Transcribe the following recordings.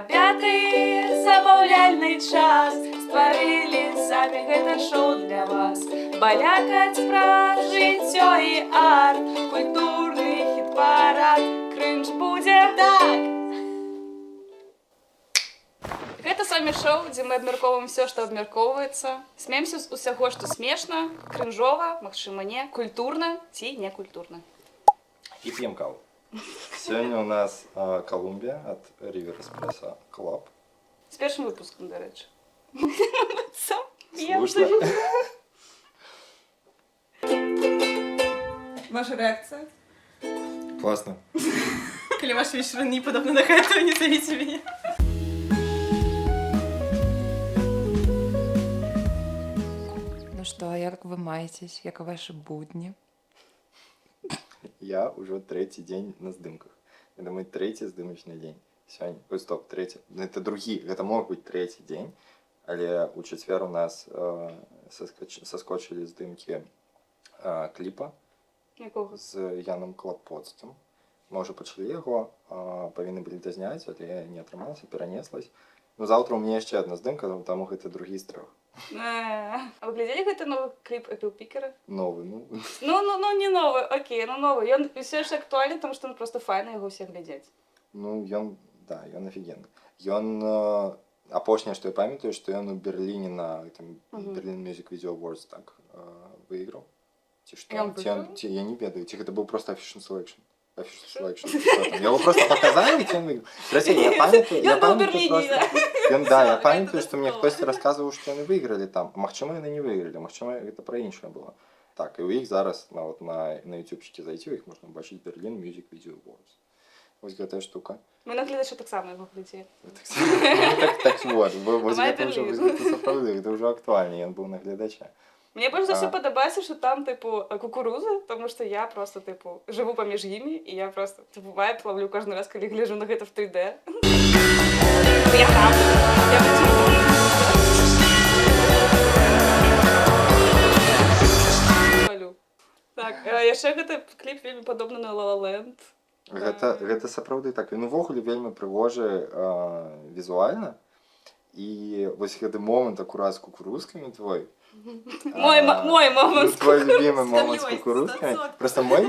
Рабяты, забаўляльны час стварылі самі гэта шоу для вас. Балякаць пра жыццё і арт, культурны хіт-парад, крынж будзе так. Гэта з вами шоу, дзе мы абмяркоўваем все, што абмяркоўваецца. Смеемся з усяго, што смешна, крынжова, магчыма, не, культурна ці не культурна. И пьем каву. Сегодня у нас Колумбия от River Espresso Club. С першым выпуском, до речі. Слушно. Ваша реакция? Классно. Коли ваш вечер не подобно на это, не зовите меня. Ну что, як ви маєтесь, як ваші будні? Я уже третий день на здымках. Это мой третий здымочный день. Сегодня, ой, стоп, третий. Это другие, это мог быть третий день. Але у четвер у нас соскочили здымки клипа Якого? з Яном Клапоцтом. Мы уже почали его, повинны были дозняць, але не атрымалася, перанеслась. Но завтра у меня еще одна здымка, там это другие з трёх. А вы глядели гэты новый клип Apple Picker? Новый, ну. Ну, не новый, окей, ну новый. Ён все ж актуальны, потому что просто файна яго ўсе глядзець. Ну, ён, да, ён офігенны. Ён, апошняе, што я памятаю, што ён у Берліне на Berlin Music Video Awards так выйграў. Ці што? Я не ведаю, ці гэта быў просто Official Selection. Его просто показали, и он выиграл. Я памятаю, что мне кто-то рассказывал, что они выиграли там. Махчима они не выиграли, махчима это про іншае было. Так, и у их зараз на ютубчике зайти, у их можно бачить Berlin Music Video Awards. Вот гэтая штука. Мы на глядача таксама яго глядзелі. Так вот, это уже актуальнее, он был на глядача. Мне больше за все падабаецца, что там, типу, кукуруза, потому что я просто, типу, живу поміж ими, и я просто, типу, вайб ловлю каждый раз, когда гляжу на это в 3D. Я там, я в Так, яшчэ гэты кліп вельмі падобны на La La Land. Гэта сапраўды так. Ён увогуле вельмі прыгожы візуальна. І вось гэты момант акурат з кукурузкамі твой. Мой момент. Твой любимый момент с кукурузками. Просто моя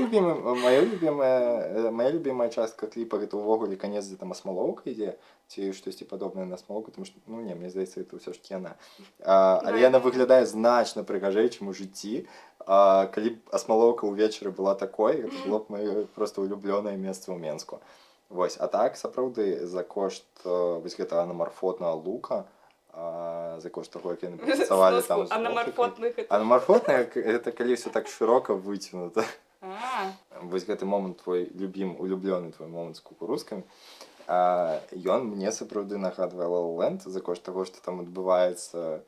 любимая частка клипа это увогуле конец, где там асмалоўка ідзе, ці штосьці падобнае на асмалоўку, потому что, ну не, мне здаецца, это ўсё ж таки яна. Але яна выглядае значна прыгажэй, чым у жыцці. Калі б асмалоўка ўвечары была такой, это было б маё просто улюблёнае месца ў Менску. Вось, а так, сапраўды, за кошт вось гэтага анамарфотнага лука, за кошт того, як яны працавалі там з анамарфотных. Анамарфотных это калі все так широка выцягнута. Вось гэты момант твой улюблёны твой момант з кукурузкамі. Ён мне сапраўды нагадвае La La Land за кошт таго, што там адбываецца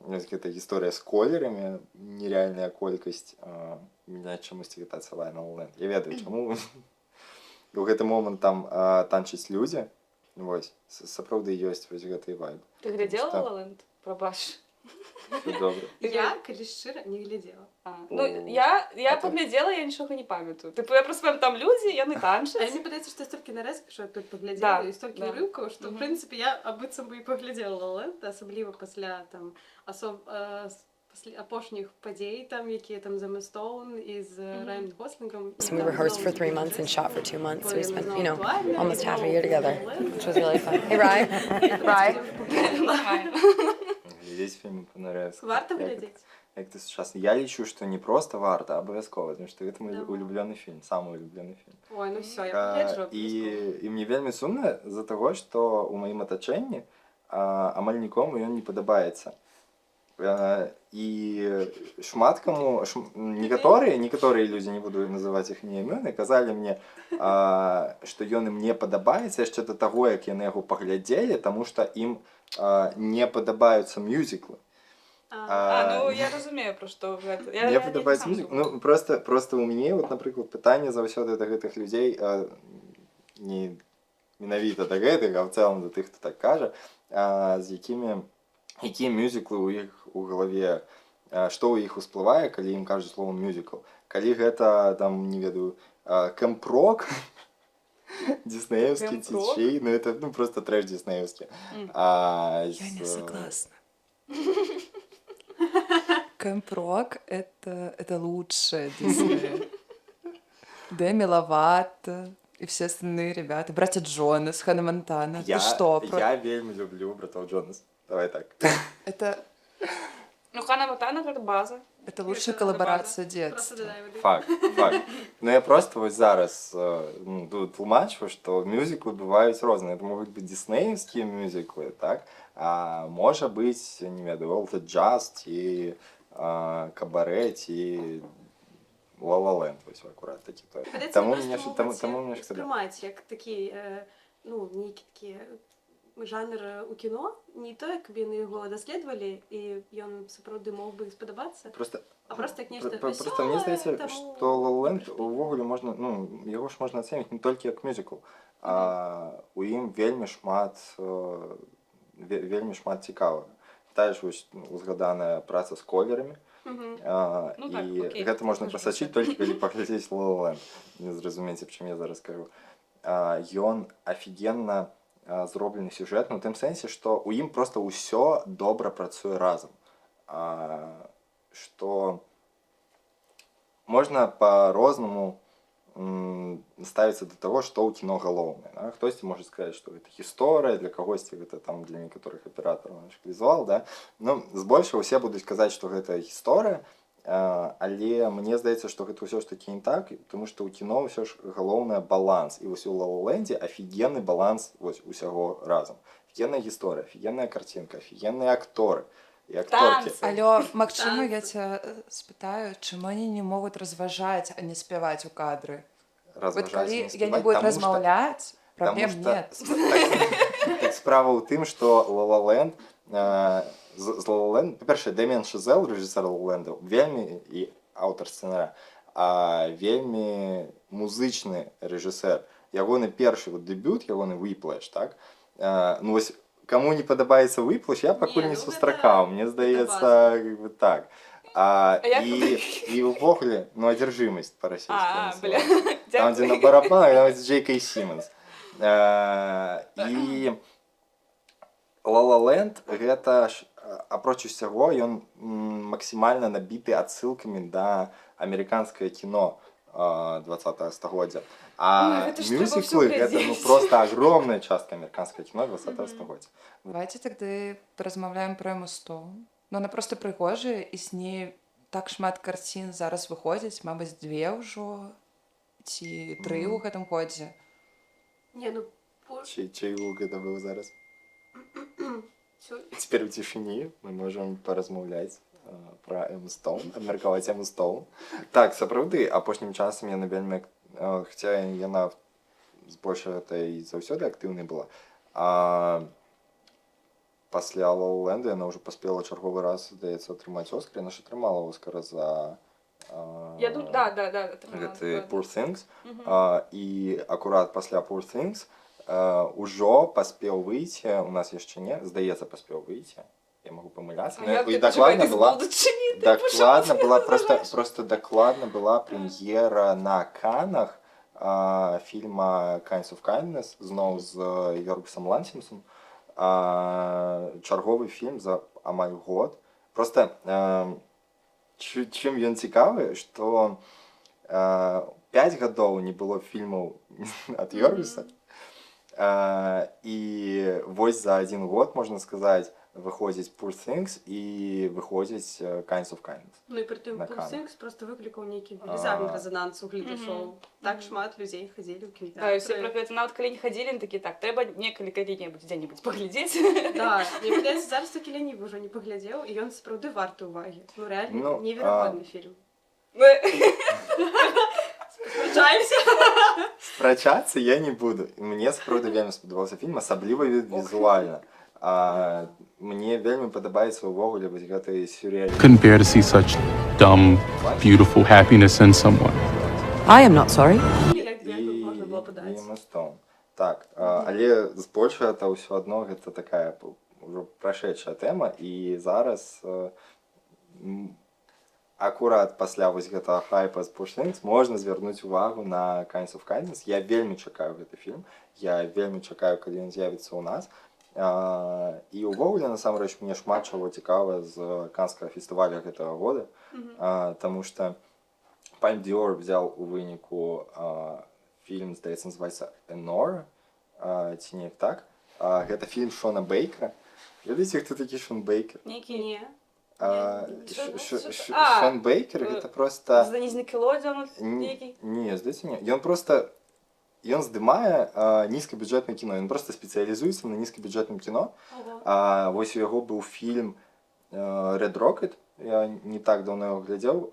гэта гісторыя з колерамі, нереальная колькасць, мене чамусьці гэта адсылае на La La Land. Я ведаю, чаму. У гэты момант там танчаць людзі. Вось, сапраўды ёсць вось гэты вайб. Ты глядзела La La Land? Прабач. Добра. Я, калі шчыра, не глядзела. Ну, я паглядзела, я нічога не памятаю. Типу, я просто там людзі, яны танчаць. А мне падаецца, што я столькі нарэзак, што я тут паглядзела, і столькі ўрыўкаў, што, в прынцыпе, я абыццам бы і паглядзела La La Land, асабліва пасля там апошніх падзей, там, якія там з Emma Stone і з Райан Гослінгом. So we rehearsed for 3 months and shot for 2 months. We spent, you know, almost half a year together, which was really fun. Hey, Rye. Глядзець фільмы па нарэзку. Варта глядзець? Як ты сучасны. Я лічу, што не проста варта, а абавязкова, потому што гэта мой улюблёны фільм, самы улюблёны фільм. Ой, ну всё, я пагляджу. І мне вельмі сумна з-за таго, што ў маім атачэнні амаль нікому ён не падабаецца. І шмат каму, некаторыя людзі, не буду называць іх імёны, казалі мне, што ён ім не падабаецца яшчэ да таго, як яны яго паглядзелі, таму што ім не падабаюцца мюзіклы. Ну я разумею, пра што гэта. Мне падабаецца мюзікл. Ну просто у мяне, вот, напрыклад, пытанне заўсёды да гэтых людзей, не менавіта да гэтых, а ў цэлым да тых, хто так кажа, з якія мюзіклы ў іх у галаве, што ў іх усплывае, калі ім кажуць словам мюзікл. Калі гэта, там, не ведаю, кэмп-рок, диснеевский Кэмп-рок? течей, ну это ну просто трэш диснеевский. Я не согласна. Кэмп-рок — это лучшее Дисней. Дэми Ловато и все остальные ребята. Братья Джонас, Ханна Монтана. Ты что? Я вельми люблю братов Джонас. Давай так. Это Ну, Ханна Монтана — это база. лучшая коллаборация Просто детства. додай воды. Факт. Ну я просто ось зараз тут тлумачу, що мюзикли бувають різні. Це можуть бути диснеївські мюзикли, так? А може бути, не ведаю, Олд Джаз, ті Кабаре, ті Ла Ла Ленд, ось акурат такі. Тому мені ж тоді. Сприймають як такий, ну, некий такий жанр у кіно, не то, як яны його даследовали, і ён сапраўды мог бы спадабацца, а просто як нешта весёлае. Просто мені здається, що Ла Ла Ленд увогуле можна, ну, його ж можна оцінити не тільки як мюзикл, а у ім вельми шмат цікавого. Теж ось згадана праця з коверами. І гэта можна прасачыць толькі калі паглядзець Ла Ла Ленд. Не зразумееце, аб чым я зараз кажу. Ён офігенна зроблены сюжэт, ну, у тым сэнсе, што ў ім проста ўсё добра працуе разам. Што можна па-рознаму ставіцца да таго, што ў кіно галоўнае. Да? Хтосьці можа сказаць, што гэта гісторыя, для кагосьці гэта там для некаторых аператараў візуал, да? Ну, збольшага ўсе будуць казаць, што гэта гісторыя, але мне здаецца, што гэта ўсё ж такі не так, тому што ў кіно ўсё ж галоўнае баланс. І вось у Ла Ла Лендзе офігенны баланс вось усяго разам. Офігенная гісторыя, офігенная карцінка, офігенныя акторы і акторкі. Алло, магчыма, я ця спытаю, чаму они не могуць разважаць, а не спяваць у кадры? Вот калі я не буду размаўляць, праблем нет. Так справа ў тым, што Ла Ла Ленд з Ла Ла Ленд, па-першае, Дэміан Шазел, рэжысёр Ла Ла Ленда, вельмі і аўтар сцэнарыя, вельмі музычны рэжысэр. Ягоны першы дэбют, ягоны Whiplash, так? Ну вось, каму не падабаецца Whiplash, я пакуль не сустракаў, мне здаецца, как бы так. І ўвогуле, ну, адзяржымасць па-расейску. Там, дзе на барабанах, там Джей Кей Сімонс. І Ла Ла Ленд, гэта ж, апроч усяго, ён максімальна набіты адсылкамі да амерыканскае кіно 20-го стагоддзя. А мюзіклы — гэта ну, просто огромная частка амерыканскага кіно 20-го стагоддзя. Давайте тогда поразмаўляем про Эмму Стоун. Ну, она просто прыгожая, і з ней так шмат карцін зараз выходзіць, мабыць, 2 ўжо, ці 3 ў гэтым годзе. Не, ну... Чей лук это быў зараз? Теперь в тишине мы можем поразмаўляць про Эмму Стоун, абмеркаваць Эмму Стоун. Так, сапраўды, апошнім часам яна вельмі, хаця яна збольшага і заўсёды актыўнай была, пасля Ла Ла Ленда яна ўжо паспела чарговы раз, здаецца, атрымаць Оскар. Яна ж атрымала Оскара за гэты Poor Things. І акурат пасля Poor Things ужо паспеў выйти, у нас яшчэ не, здаецца, паспеў выйти. Я могу помыляться. И докладно была просто докладно была премьера на Каннах фильма Kinds of Kindness, зноў з Йоргасом Лансімсом. Чарговы фільм за амаль год. Просто чым ён цікавы, што 5 гадоў не было фільмаў ад Йоргаса. І вось за 1 год, можна сказаць, выходзіць Poor Things і выходзіць Kinds of Kindness. Ну і притым Poor Things просто выклікаў нейкі велізарны рэзананс у гледачоў. Так шмат людзей хадзілі ў кінотэатры. Да, і все про гэта, нават калі не хадзілі, они такі, так, трэба калі-небудзь дзе-небудзь паглядзець. Да, мне падаецца, зараз такі лянівы ўжо не паглядзеў, і ён сапраўды варты ўвагі. Ну рэальна, неверагодны фільм. Спрачацца я не буду. Мне сапраўды вельмі спадабаўся фільм, асабліва візуальна. Мне вельмі падабаецца ўвогуле вось гэты сюрреалізм. Couldn't bear to see such dumb, beautiful happiness in someone. I am not sorry. Так, але збольшага это ўсё адно гэта такая ўжо прашэдшая тэма, і зараз акурат пасля вось гэтага хайпа з Poor Things можна звярнуць увагу на Kinds of Kindness. Я вельмі чакаю гэты фільм. Я вельмі чакаю, калі ён з'явіцца ў нас. І ўвогуле, насамрэч, мне шмат чаго цікава з канскага фестываля гэтага года, таму што Palme d'Or взял у выніку фільм, здаецца, называецца «Энора», ці не так. Гэта фільм Шона Бейкера. Ведаеце, хто такі Шон Бейкер? Не. Шон Бейкер гэта просто... З Nickelodeon нейкі? Не, здаецца, не. Ён просто... Ён здымае нізкабюджэтнае кіно. Ён просто спецыялізуецца на нізкабюджэтным кіно. Вось у яго быў фільм Red Rocket. Я не так даўно яго глядзеў.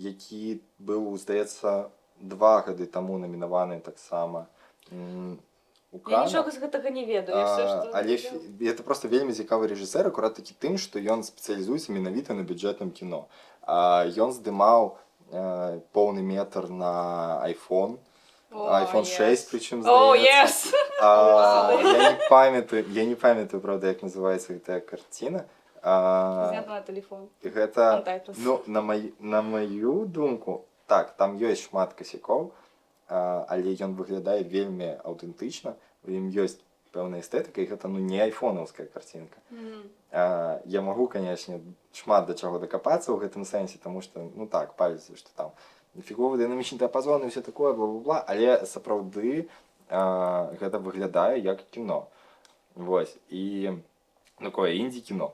Які быў, здаецца, 2 гады таму намінаваны таксама у Канах. Я нічога з гэтага не ведаю. Але гэта просто вельмі цікавы рэжысэр, акурат такі тым, што ён спецыялізуецца менавіта на бюджэтным кіно. Ён здымаў поўны метр на iPhone 6, причем, здаецца. Я не памятаю, правда, як называецца гэтая карціна. Знята на телефон. Гэта, ну, на маю думку, так, там ёсць шмат касякоў, але ён выглядае вельмі аўтэнтычна, у ім ёсць пэўная эстэтыка, і гэта, ну, не айфонаўская карцінка. Я магу, канешне, шмат да чаго дакапацца ў гэтым сэнсе, таму што, ну так, павіцца, што там фіговы дынамічны дыяпазон і ўсё такое, бла-бла-бла, але сапраўды гэта выглядае як кіно. Вось, і такое інді-кіно.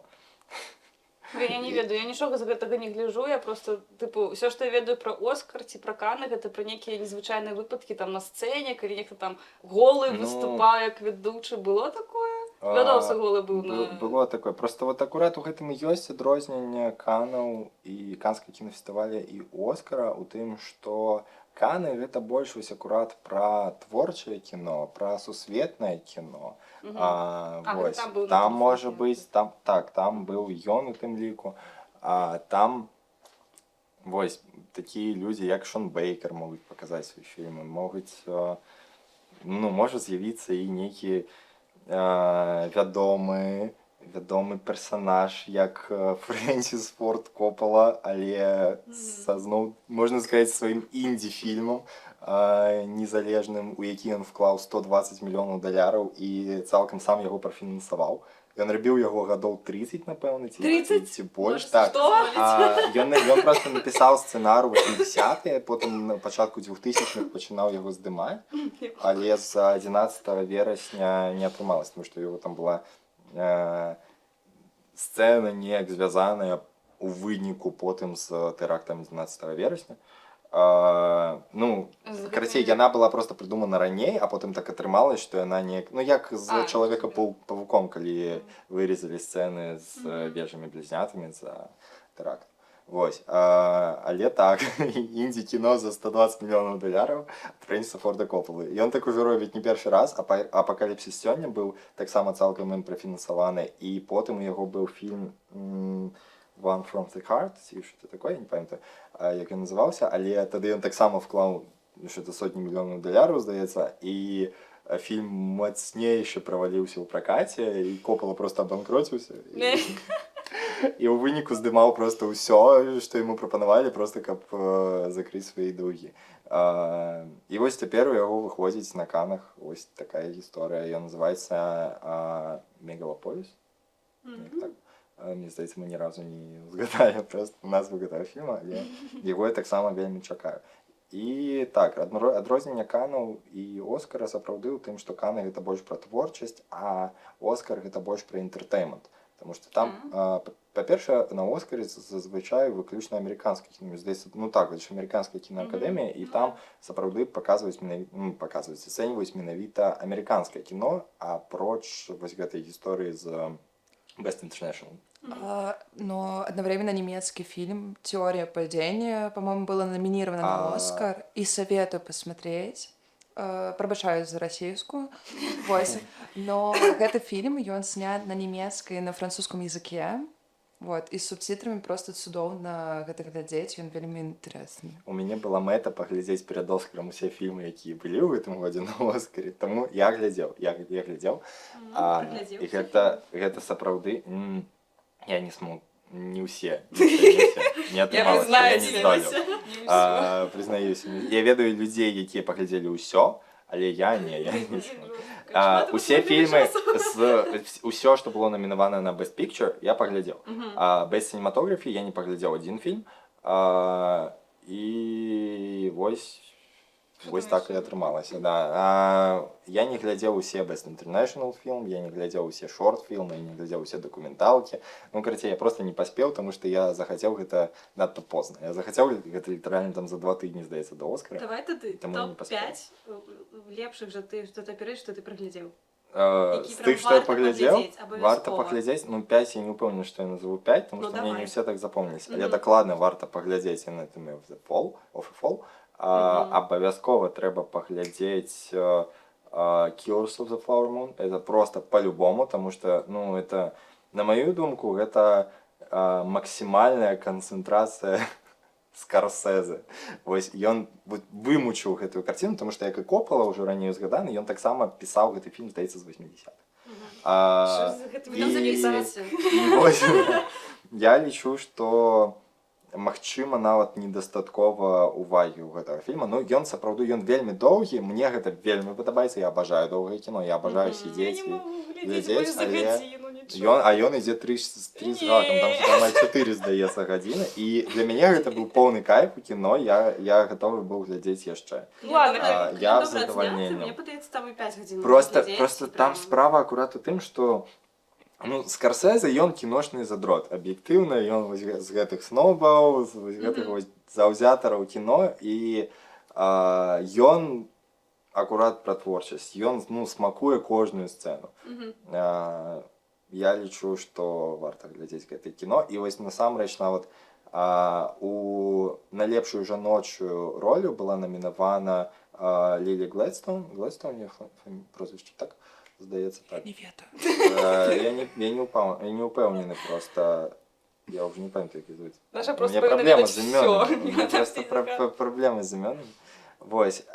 Я не ведаю, я нічога з гэтага не гляджу, я просто, тыпу, ўсё, што я ведаю пра Оскар ці пра Каны, гэта пра нейкія незвычайныя выпадкі там на сцэне, калі нехта там голы выступае, як ведучы. Было такое? Вядома, голы быў на... Было такое. Просто вот акурат у гэтым і ёсць адрозненне Канаў і Канскага кінафестываля і Оскара у тым, што Каны гэта больш вось акурат пра творчае кіно, пра сусветнае кіно. Вось, там можа быць, там быў ён у тым ліку, там вось такія людзі, як Шон Бейкер могуць паказаць свае фільмы, могуць, ну, можа з'явіцца і нейкі вядомы персанаж, як Фрэнсіс Форд Коппала, але са, зноў, можна сказаць, сваім інді-фільмам незалежным, у які ён вклаў $120 мільёнаў і цалкам сам яго прафінансаваў. Ён рабіў яго гадоў 30, напэўна, ці больш. Так. Ён проста напісаў сцэнар у 80-е, потым на пачатку 2000-х пачынаў яго здымаць, але з 11 верасня не атрымалася, тому што яго там была сцэна неяк звязаная у выніку потым з тэрактам 11 верасня. Ну, карацей, яна была просто придумана раней, а потым так атрымалася, што яна неяк... Ну, як з Чалавека-павуком, калі вырезалі сцэны з вежамі-блізнятамі за тэракт. Вось. Але так, інді-кіно за $120 мільёнаў Фрэнсіса Форда Коппалы. Ён так ужо робіць не першы раз, «Апакаліпсіс» сёння быў таксама цалкам ім прафінансаваны, і потым у яго быў фільм «One from the Heart», ці што такое, я не памятаю, як ён называўся, але тады ён таксама вклаў што-то $100 мільёнаў, здаецца, і фільм мацнейшы праваліўся ў пракаце, і Коппала проста абанкроціўся. І ў выніку здымаў проста ўсё, што яму прапанавалі, проста каб закрыць свае даўгі. І вось цяпер у яго выходзіць на Канах вось такая гісторыя. Ён называецца «Мегалаполіс». Мне здаецца, мы ні разу не згадалі проста назву гэтага фільма, але яго я таксама вельмі чакаю. І так, адрозненне Канаў і Оскара сапраўды ў тым, што Каны гэта больш пра творчасць, а Оскар гэта больш пра інтэртэймент. Таму што там, па-першае, на Оскары зазвычай выключна амерыканскі кіно. Здаецца, ну так, гэта ж амерыканская кінаакадэмія, і там сапраўды паказваюць, ацэньваюць менавіта амерыканскае кіно, апроч вось гэтай гісторыі з Best International. Но одновременно немецкий фильм «Теория падения», по-моему, было номинировано на «Оскар», и советую посмотреть. Пробачаю за расійскую. Вось. Но гэты фільм, ён снят на немецкай і на французском языке. Вот, і з субтитрамі просто цудоўна гэта глядзець, ён вельмі інтарэсны. У мяне была мэта паглядзець перад Оскарам усе фільмы, якія былі ў гэтым годзе на Оскары, таму я глядзеў. І гэта сапраўды... Я не смог, не ўсе. не атрымалася, я не здолеў. Прызнаюся, я ведаю людзей, якія паглядзелі ўсё, але я не. Усе фільмы, ўсё, што было намінавана на Best Picture, я паглядзеў. Best Cinematography я не паглядзеў адзін фільм. І вось так і атрымалася. Я не глядзеў усе Best International Film, я не глядзеў усе шорт-фільмы, я не глядзеў усе дакументалкі. Ну, карацей, я просто не паспеў, таму што я захацеў гэта надта позна. Я захацеў гэта літаральна там за 2 тыдні, здаецца, да Оскара. Давай тады топ-5 лепшых жа ты, што наперад, што ты праглядзеў. З тых, што я паглядзеў, варта паглядзець. Ну, 5 я не ўпэўнены, што я назову 5, таму што мне не ўсе так запомніліся. Але дакладна варта паглядзець Anatomy of a Fall. Абавязкова трэба паглядзець Killers of the Flower Moon. Это просто по-любому, таму што, ну, это, на маю думку, гэта максімальная канцэнтрацыя Скарсезе. Вось ён вымучыў гэтую карціну, таму што як і Коппола ўжо раней узгаданы, ён таксама пісаў гэты фільм, здаецца, з 80-х. Я лічу, што магчыма, нават недастаткова увагі ў гэтага фільма. Ну, ён сапраўды, ён вельмі доўгі, мне гэта вельмі падабаецца, я абажаю доўгае кіно, я абажаю сядзець і глядзець, але ён ідзе 3 з гакам, там 4, здаецца, гадзіны, і для мяне гэта быў поўны кайф у кіно, я гатовы быў глядзець яшчэ. Я з задавальненнем. Мне падаецца, там і 5 гадзін. Просто там справа акурат у тым, што ну, Скарсезе, ён кіношны задрот. Аб'ектыўна, ён з гэтых снобаў, з гэтых заўзятараў кіно, і ён акурат пра творчасць. Ён, ну, смакуе кожную сцэну. Я лічу, што варта глядзець гэтае кіно. І вось насамрэч нават у найлепшую жаночую ролю была намінавана Лілі Глэдстоун. Глэдстоун, я прозвішча так? Здаецца, так. Не ведаю. Я не упэўнены просто. Я уже не памятаю, як звуть. Наша просто праблема з імёнамі. У меня просто праблемы з імёнамі. Вось.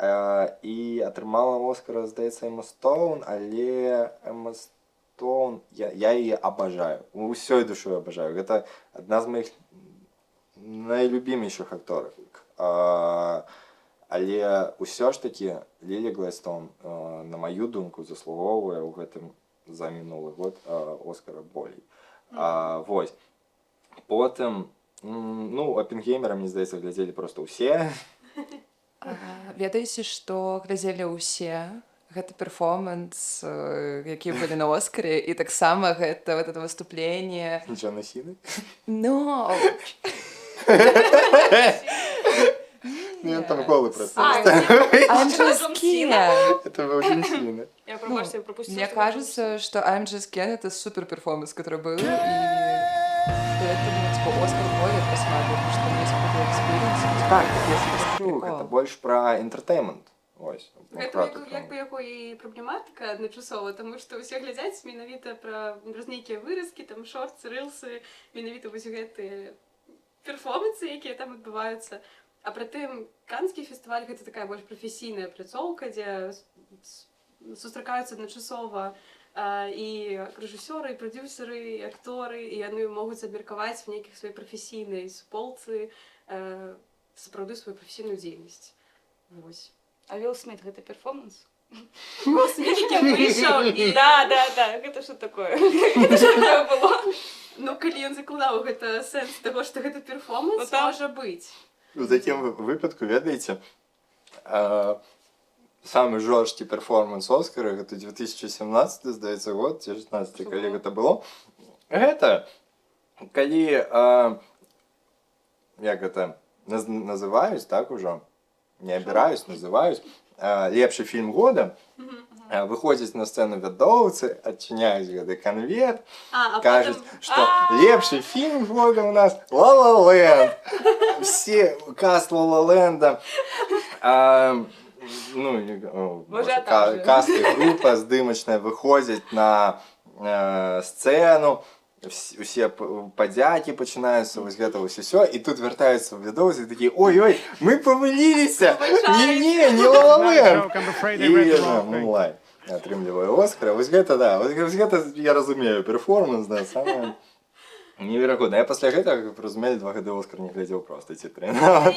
І атрымала Оскара, здаецца, Эмма Стоун, але Эмма Стоун, я яе абажаю. Усёй душой абажаю. Гэта адна з маіх найлюбімейшых акторак. Але ўсё ж такі Лілі Глэдстоун, на маю думку, заслугоўвае ў гэтым за мінулы год Оскара болей. Вось. Потым, ну, Оппенгеймера, мне здаецца, глядзелі проста ўсе. Ведаеце, што глядзелі ўсе? Гэта перформанс, які былі на Оскаре, і таксама гэта вот это выступленне... Джона Сіны? No! Ну, ён там голы просто. I'm just Ken. Это был Джон Сина. Я пропустила. Мне кажется, что I'm just Ken — это супер перформанс, который был, и поэтому, типа, Оскар более просматривает, потому что там есть какой-то экспириенс. Так, я скажу, гэта больш пра энтэртэймент. Ось. Гэта як бы яго і праблематыка адначасова, таму што ўсе глядзяць менавіта пра нейкія выразкі, там шорты, рылсы, менавіта вось гэтыя перформансы, якія там адбываюцца. А прытым Канскі фестываль гэта такая больш прафесійная пляцоўка, дзе сустракаюцца адначасова і рэжысёры, і прадзюсеры, і акторы, і яны могуць абмеркаваць в нейкіх сваёй прафесійнай суполцы сапраўды сваю прафесійную дзейнасць. Вось. А Вилл Смит гэта перформанс? Вилл Смит выйшаў і... Да, гэта што такое? Гэта што такое было? Ну, калі ён закладаў гэта сэнс таго, што гэта перформанс, можа быць. У такім выпадку, ведаеце, самы жорсткі перформанс Оскара, гэта 2017, здаецца, год, ці 16, калі гэта было. Гэта, калі, як гэта, называюць, так ужо, не абіраюць, называюць, лепшы фільм года, выходзяць на сцэну вядоўцы, адчыняюць гэты канверт, кажуць, што лепшы фільм года у нас «Ла Ла Ленд». Все, каст «Ла Ла Ленда», каст і група здымачная выходзяць на сцэну, усе падзякі пачынаюцца, вось гэта ўсё, і тут вяртаюцца вядоўцы і такія «Ой-ой, мы памыліліся! Не «Ла Ла Ленд!» І Мунлайт атрымлівае Оскара. Вось гэта, да, вось гэта я разумею, перформанс, да, самае... Неверагодна. Я пасля гэтага, каб разумелі, 2 гады Оскар не глядзеў проста ці 3 нават.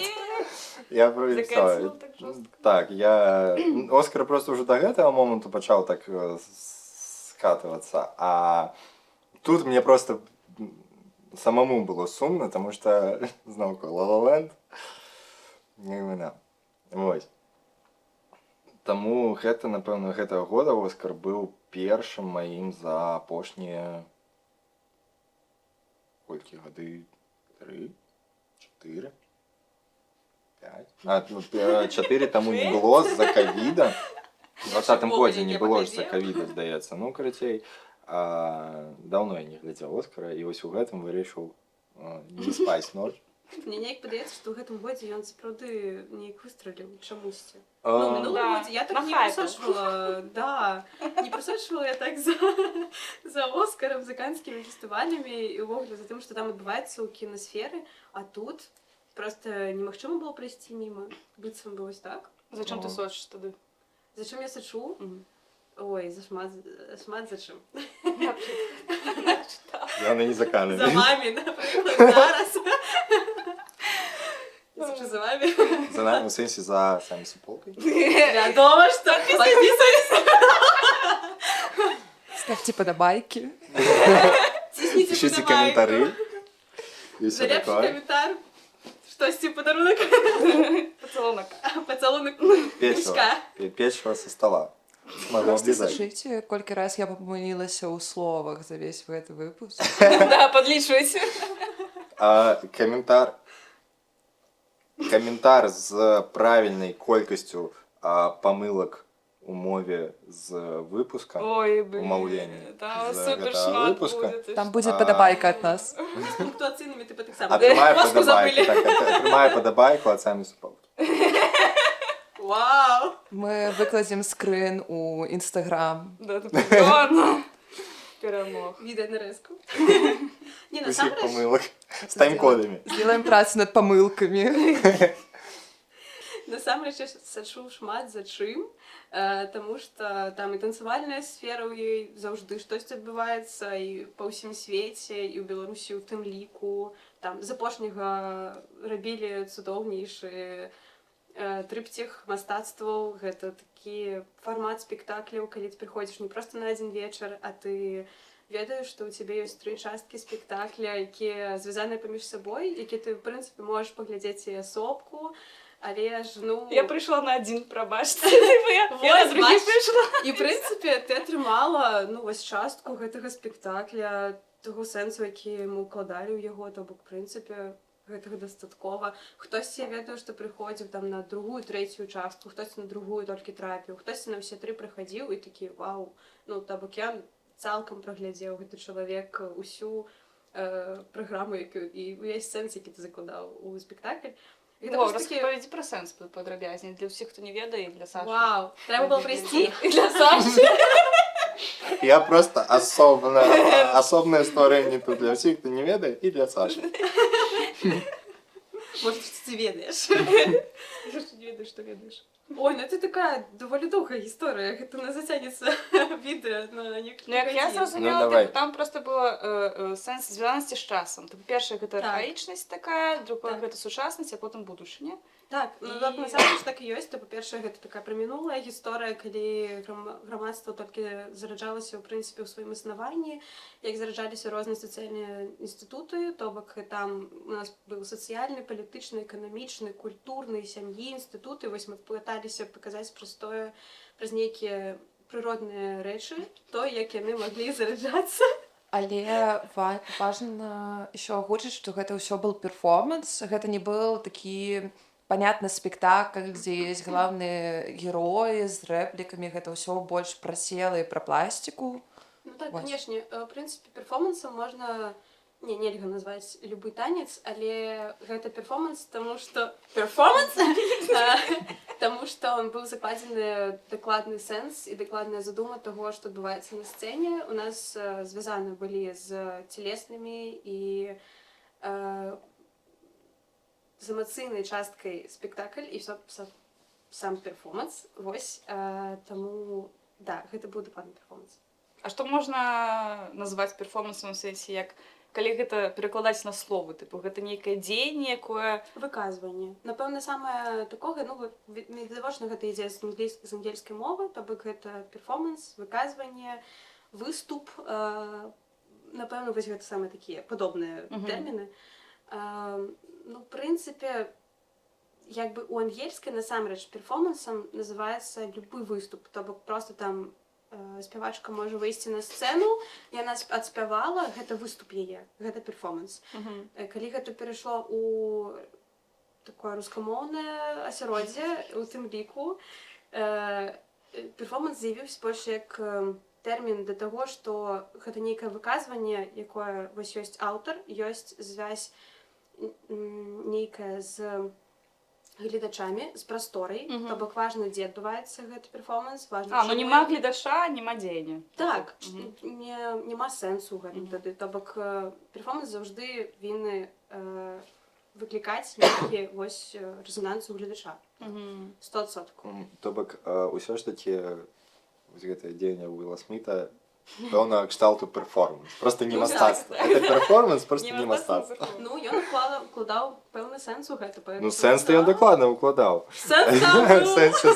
Я Закэнсел так жорстка. Так, я Оскар просто ўжо да гэтага моманту пачаў так скатывацца, а тут мне просто самому было сумна, таму што зноўку La La Land не віна. Вось. Таму гэта, напэўна, гэтага года Оскар быў першым маім за апошнія колькі гады? 3? 4? 5? 4 таму не было з-за ковіда. У 20-м годзе не было ж з-за ковіда, здаецца. Ну, карацей, даўно я не глядзеў Оскара, і вось у гэтым вырашыў не спаць ноч. Мне неяк падаецца, што ў гэтым годзе ён сапраўды неяк выстраліў чамусьці. А, Ну, минулым Да, годзе я так на не хайпе. прасочвала, да, не прасочвала я так за Оскаром, за канскімі фестывалямі і ўвогуле за тым, што там адбываецца ў кінасферы, а тут просто немагчыма было прайсці міма. Быццам бы вось так. Зачем ты Ну. сочыш тады? Зачем я сачу? Мгм. Ой, шмат за чым. Яна не За заканамі. вами, наприклад, зараз. Я сачу за вами. За нами, у сэнсе, за самі суполкай. Вядома, што подписывайся. Ставьте подобайки. Цісніце Пішыце падабайку. каментары. І ўсё Залепшы такое. каментар. Штосьці падарунок. Поцелунок. Пацалунок Печиво. мячка. Печиво со стола. Могу Просто облизать. слушайте, колькі раз я помылилась у словах за весь гэты выпуск. Да, подлічвайся. Каментар. Каментар з правільнай колькасцю памылак у мове з выпуска. Ой, блин. Умаўленне Там з супер гэтага шмат выпуска. будет. Там будет подобайка от нас. З пунктуацыйнымі типа таксама. Атрымае Мозку падабайку. забылі. Так, атрымае падабайку ад самі суполкі. Вау! Мы выкладзем скрин у Инстаграм. Да, ты пойдён. Перемог. Відэа нарезку. Не, Усіх насамрэч, памылак. З тайм-кодамі. Сделаем працу над помылками. насамрэч я сачу шмат за чым, таму што там і танцавальная сфера ў ёй заўжды штосьці адбываецца і па ўсім свеце, і ў Беларусі ў тым ліку. Там з апошняга рабілі цудоўнейшы трыпціх мастацтваў. Гэта такі фармат спектакляў, калі ты прыходзіш не проста на адзін вечар, а ты ведаеш, што ў цябе ёсць 3 часткі спектакля, якія звязаныя паміж сабой, які ты, в прынцыпе, можаш паглядзець і асобку, але ж, ну... Я пришла на один, пробачьте. Я на Вось, другий бач. пришла. І, в прынцыпе, ты атрымала, ну, вось частку гэтага спектакля, таго сэнсу, які мы ўкладалі ў яго, то бок, в прынцыпе, гэтага дастаткова. Хтосьці, я ведаю, што прыходзіў там на другую, трэцюю частку, хтосьці на другую толькі трапіў, хтосьці на ўсе 3 прыхадзіў і такі, вау, ну, то бок я цалкам праглядзеў гэты чалавек усю праграму, і увесь сэнс, які ты закладаў у спектакль. Гэта О, просто такі, распавядзі пра сэнс падрабязней для ўсіх, хто не ведае, і для Саши. вау, трэба было прыйсці. І для Саши. Я просто асобная історыя не тут для ўсіх, хто не ведае, і для Саши. Может, ты ведаеш. Я ж не ведаю, што ведаеш. Ой, ну это такая даволі доўгая гісторыя, гэта на зацягнецца відэа на некалькі Ну, як я гадзін. зразумела, Ну, давай. типу, там просто было сэнс звязанасці з часам. Типу, першая гэта Так. архаічнасць такая, другая Так. гэта сучаснасць, а потым будучыня. Так, ну І- насамрэч так і ёсць, то па-першае, гэта такая прамінулая гісторыя, калі грамадства толькі зараджалася, ў прынцыпе, ў сваім існаванні, як зараджаліся розныя сацыяльныя інстытуты, то бок там у нас быў сацыяльны, палітычны, эканамічны, культурны, сям'і інстытуты, вось мы пыталіся паказаць праз нейкія прыродныя рэчы, то, як яны маглі зараджацца. Але важна еще агучыць, што гэта ўсё был перформанс, гэта не был такі понятны спектакль, дзе есть главныя героі з рэплікамі, гэта ўсё больш пра цела і пра пластику. Ну так, Вось. канешне, в прынцыпе, перформансам можна нельга назваць любы танец, але гэта перформанс, таму што перформанс, таму што он быў закладзены дакладны сэнс і дакладная задума таго, што адбываецца на сцэне. У нас звязаны былі з целеснымі і з эмацыйнай часткай спектакль і сам перформанс. Вось, таму, да, гэта быў дакладны перформанс. А што можна назваць перформансам у сэнсе як калі гэта перакладаць на словы, тыпу гэта нейкае дзеянне, якое Выказванне. Напэўна, самае такога, ну, відавочна гэта ідзе з ангельскай мовы, то бок гэта перформанс, выказванне, выступ, напэўна, вось гэта самыя такія падобныя тэрміны. Ну, в прынцыпе, як бы у ангельскай насамрэч перформансам называецца любы выступ, то бок просто там спявачка можа выйсці на сцэну, яна адспявала, гэта выступ яе, гэта перформанс. Калі гэта перайшло у такое рускамоўнае асяроддзе, у тым ліку, перформанс з'явіўся больш як тэрмін да таго, што гэта нейкае выказванне, якое вось ёсць аўтар, ёсць звязь нейкая з гледачамі, з прасторай, то бок важна, дзе адбываецца гэты перформанс, важна, ну няма гледача, няма дзеяння. Так, няма сэнсу ў гэтым тады, то бок перформанс заўжды вінны выклікаць нейкі вось рэзананс у гледача. 100%. То бок усё ж такі вось гэтае дзеянне Уилла Сміта пэўна кшталту перформанс. Просто не мастацтва. Это перформанс, просто не мастацтва. Ну, ён укладаў пэўны сэнс у гэта. Ну, сэнс-то ён дакладна укладаў. Сэнс там быў.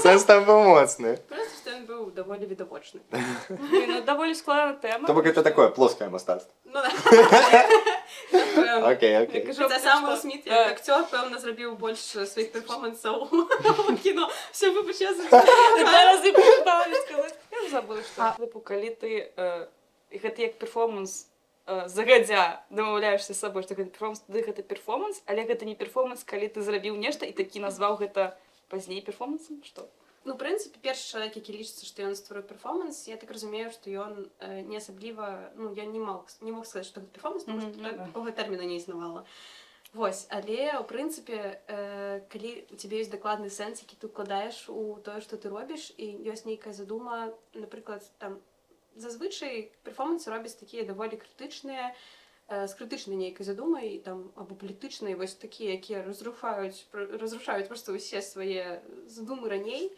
Сэнс там быў моцны. Просто што ён быў даволі відавочны. Ну, даволі складана тэма. То бок это такое плоскае мастацтва. Ну, да. Окей. Хаця сам Уилл Сміт, як акцёр, пэўна, зрабіў больш сваіх перформансаў у кіно. Все, выбачаю за Зараз і пытала сказаць. Я забыла, што тыпу, калі ты гэта як перформанс загадзя дамаўляешся з сабой, што гэта перформанс, тады гэта перформанс, але гэта не перформанс, калі ты зрабіў нешта і такі назваў гэта пазней перформансам, што? Ну, в прынцыпе, першы чалавек, які лічыцца, што ён стварыў перформанс, я так разумею, што ён не асабліва, ну, я не мог сказаць, што гэта перформанс, тому што такога тэрміна не існавала. Вось, але, у прынцыпе, калі у цябе ёсць дакладны сэнс, які ты укладаеш у тое, што ты робіш, і ёсць нейкая задума, напрыклад, там, зазвычай перформансы робяць такія даволі крытычныя, з крытычнай нейкай задумай, там, або палітычнай, вось такія, якія разрушаюць проста ўсе свае задумы раней,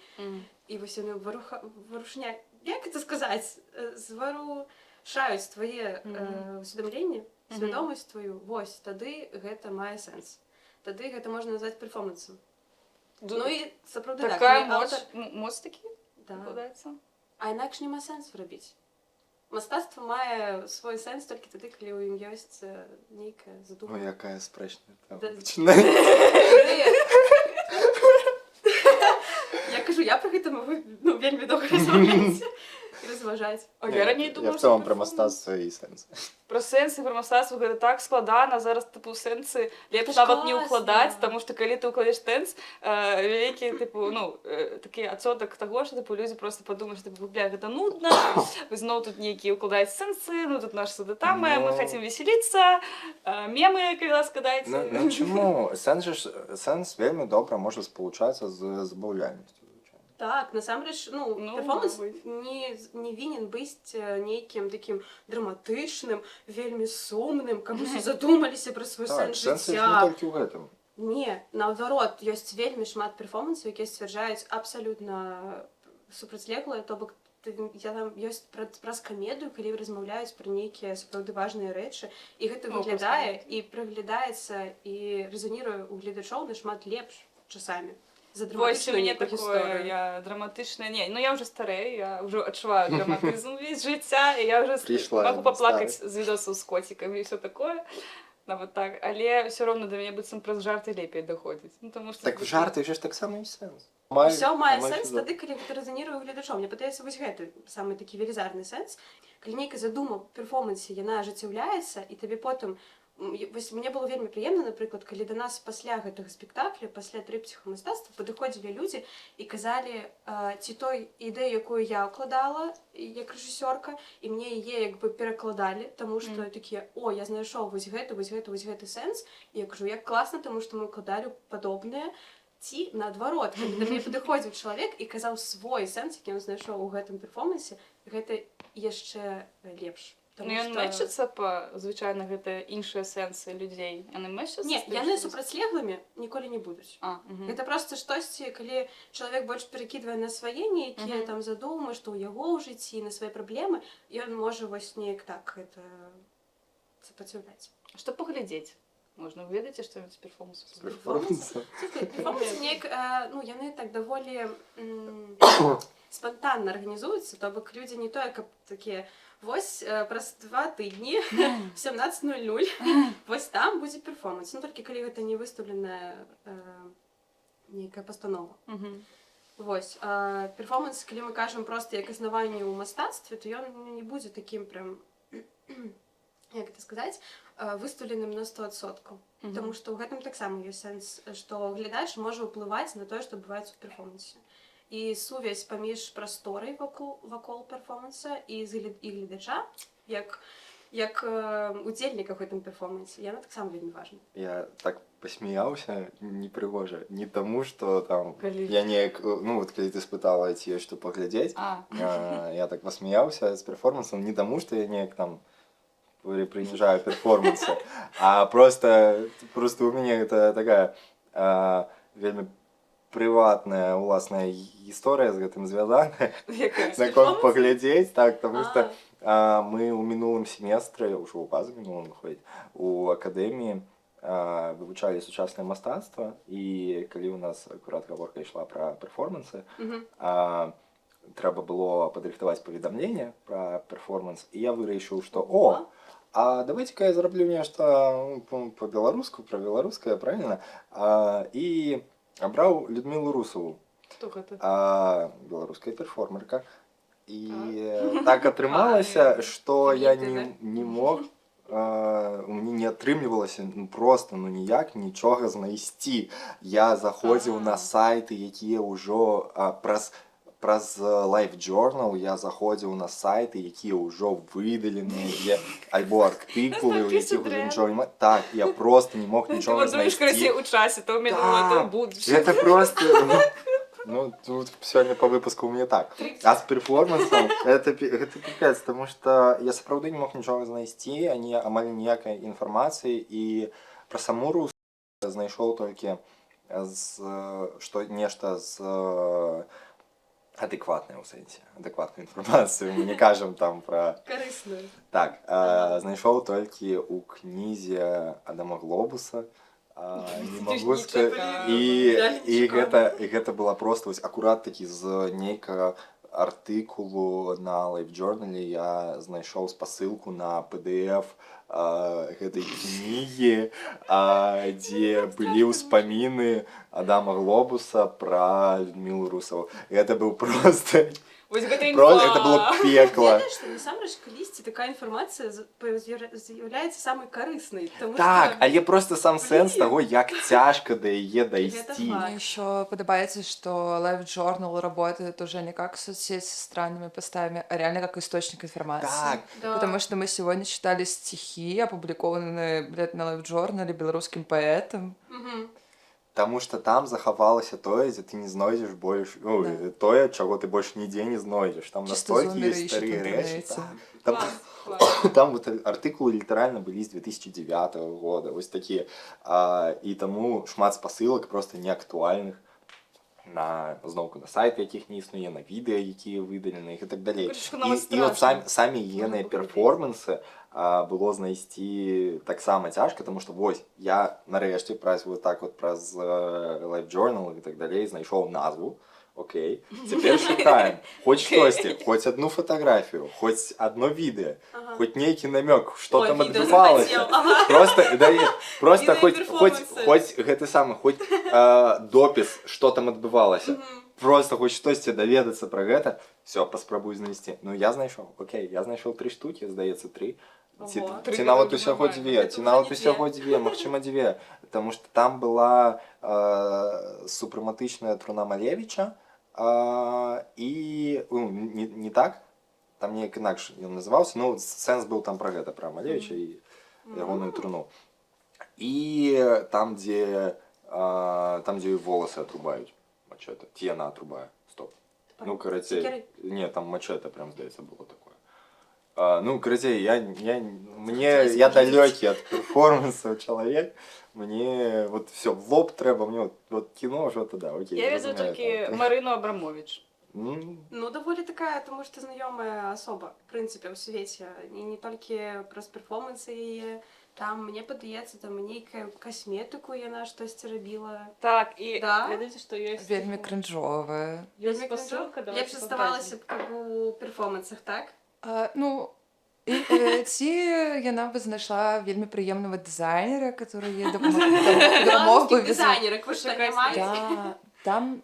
і вось яны варушняюць, як это сказаць, зварушаюць твае усведамленні, свядомасць твою, вось, тады гэта мае сэнс. Тады гэта можна назваць перформансам. Ну і сапраўды так. Такая моц такі выкладаецца? А інакш няма сэнсу рабіць. Мастацтва мае свой сэнс толькі тады, калі ў ім ёсць нейкая задума. Ой, якая спрэчная тэма. Я кажу, я пра гэта магу вельмі доўга размаўляць і разважаць. Я раней думала, я в цэлым пра мастацтва і сэнс. Пра сэнсы, пра мастацтва гэта так складана, зараз тыпу сэнсы лепш нават не ўкладаць, таму што калі ты ўкладзеш сэнс, вялікі тыпу, ну, такі адсотак таго, што тыпу людзі просто падумаюць, што бля, гэта нудна, вы зноў тут нейкія ўкладаеце сэнсы, ну тут наша садатама, мы хацім весяліцца, мемы, калі ласка, дайце. Ну чаму? Сэнс вельмі добра можа спалучацца з забаўляльнасцю. Так, насамрэч, ну, перформанс не вінен быць нейкім такім драматычным, вельмі сумным, каб усе задумаліся пра свой сэнс жыцця. Сэнс не толькі ў гэтым. Не, наадварот, ёсць вельмі шмат перформансаў, якія сцвярджаюць абсалютна супрацьлеглае, то бок ёсць праз камедыю, калі размаўляюць пра нейкія сапраўды важныя рэчы, і гэта выглядае і праглядаецца і рэзаніруе ў гледачоў нашмат лепш часамі. Вось у мяне такое, я драматычная, не, ну я ўжо старею, я ўжо адчуваю драматызм весь жыцця, і я ўжо магу паплакаць з відосаў з коцікамі і ўсё такое, нават так, але ўсё роўна да мяне быццам праз жарты лепей даходзіць. Так жарты ж таксама і сэнс. Усё мае сэнс тады, калі гэта рэзаніруе ў гледачоў. Мне падаецца, вось гэты самы такі велізарны сэнс, калі нейкая задума ў перформансе, яна ажыццяўляецца, і табе потым вось мне было вельмі прыемна, напрыклад, калі да нас пасля гэтага спектакля, пасля трыпціху мастацтва падыходзілі людзі і казалі, ці той ідэю, якую я ўкладала як рэжысёрка, і мне яе як бы перакладалі, таму што такія, о, я знайшоў вось гэты сэнс, і я кажу, як класна, таму што мы ўкладалі падобнае, ці наадварот, калі да мяне падыходзіў чалавек і казаў свой сэнс, які ён знайшоў у гэтым перформансе, гэта яшчэ лепш. Ну, ён мэчыцца па, звычайна, гэта іншыя сэнсы людзей. Яны мэчыцца? Не, яны супрацьлеглымі ніколі не будуць. Гэта проста штосьці, калі чалавек больш перакідвае на свае нейкія там задумы, што ў яго ў жыцці, на свае праблемы, ён можа вось неяк так гэта це поцікавляць. Што паглядзець? Можна ведаеце што-нибудь з перформансу? З перформансом. Перформансы неяк, ну, яны так даволі спантанна арганізуюцца, то бок людзі не тое, каб такія вось праз 2 тыдні в 17:00 вось там будзе перформанс. Ну, толькі калі гэта не выстаўленая нейкая пастанова. Вось, перформанс, калі мы кажам проста як існаванне ў мастацтве, то ён не будзе такім прям, як это сказаць, выстаўленым на 100%. Таму што ў гэтым таксама ёсць сэнс, што глядач можа ўплываць на тое, што адбываецца ў перформансе. І сувязь паміж прасторай вакол перформанса і гледача, як удзельніка ў гэтым перформансе, яна таксама вельмі важна. Я так посмеялся непригоже. Не тому, что там Калі? я не... Ну, вот когда ты спытала, ці ёсць што паглядзець, я так посмеялся с перформансом, не тому, что я не там принижаю перформансы, а просто у меня это такая вельмі прыватная уласная гісторыя з гэтым звязаная. Наконт паглядзець, так, потому что мы ў мінулым семестры, ўжо ў базу мінулым ходзіць, у акадэміі вывучалі сучаснае мастацтва, і калі у нас акурат гаворка ішла пра перформансы, трэба было падрыхтаваць паведамленне пра перформанс, і я вырашыў, што а давайте-ка я зараблю нешта по-беларуску, пра беларускае, правильно? І абраў Людмілу Русаву. Хто гэта? Беларуская перформерка. І так атрымалася, што я не мог, мне не атрымлівалася просто ніяк нічога знайсці. Я заходзіў на сайты, якія ўжо праз LiveJournal я заходзіў на сайты, якія ўжо выдаленыя, альбо артыкулы, у якіх уже нічога няма. Так, я просто не мог нічога знайсці. Карацей, у часе, то ў мінулым, то ў будучым. Это просто... Ну, тут сёння по выпуску у меня так. А с перформансом это пипец, потому что я сапраўды не мог нічога знайсці, амаль ніякай інфармацыі, і пра саму Русу знайшоў толькі што нешта з адэкватнай у сэнсе, адэкватную інфармацыю, мы не кажам там пра... Карысную. Так, знайшоў толькі ў кнізе Адама Глобуса, не могу сказать, і гэта была просто акурат такі з нейкага артыкулу на LiveJournal я знайшоў спасылку на PDF гэтай кнігі, дзе былі ўспаміны Адама Глобуса пра Людмілу Русаву. Гэта быў просто... Вось гэта это было пекло. Ведаеш, што насамрэч калісьці такая інфармацыя з'яўляецца самай карыснай. Так, але просто сам сэнс таго, як цяжка да яе дайсці. Мне еще подобается, что LiveJournal работает уже не как соцсеть с странными постами, а реально как источник информации. Так. Да. Потому что мы сегодня читали стихи, опубликованные, блядь, на LiveJournal белорусским поэтом. Таму што там захавалася тое, дзе ты не знойдзеш больш, ну, тое, чаго ты больш нідзе не знойдзеш. Там настолькі ёсць старыя рэчы. Там вот артыкулы літаральна былі з 2009 года, вось такія. І таму шмат спасылак проста неактуальных на, зноўку, на сайты, якіх не існуе, на відэа, якія выдалены, і так далей. І от самі егеныя перформансы было знайсці таксама цяжка, тому што вось я нарэшце праз вот так вот праз LiveJournal і так далей знайшоў назву. Окей, цяпер шукаем хоць штосьці, хоць адну фатаграфію, хоць адно відэа, хоць нейкі намёк, што там адбывалася. Просто хоць гэты самы, хоць допіс, што там адбывалася. Просто хоць штосьці даведацца пра гэта, все, паспрабую знайсці. Ну я знайшоў, окей, я знайшоў 3 штукі, здаецца 3. Ці нават усяго 2, магчыма 2, таму што там была супрэматычная Труна Малевіча, і не так, там неяк інакш ён называўся, ну сэнс быў там пра гэта, пра Малевіча і ягоную труну. І там, дзе воласы атрубаюць мачэтэ, ці яна атрубае, стоп. Ну, карацей, не, там мачэтэ прям, здаецца, было такое. Ну, карацей, я далёкі ад перформансаў чалавек, мне вот все, в лоб трэба, мне вот кіно ўжо туда, окей. Я ведаю толькі Марыну Абрамовіч. Ну, даволі так такая, тому што знаёмая асоба, в прынцыпе, ў свеце. І не толькі праз перформансы яе. Там, мне падаецца, там нейкая касметыку яна штосьці рабіла. Так, і Да? ведаеце, што ёсць... Вельмі кринжовая. Ёсць спасылка, Лепш заставалася б как у перформансах, так? Ну, ці яна бы знайшла вельмі прыемнага дызайнера, который ей дапамог бы дызайнерак, вы што, не маеце? Да, там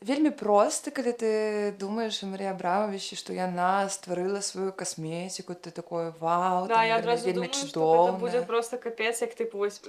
вельмі проста, калі ты думаеш о Марии Абрамовиче, што яна стварыла сваю касметику, ты такое вау, Да, там, я адразу вельмі думаю, што гэта цудоўна. будзе просто капец, як тыпу вось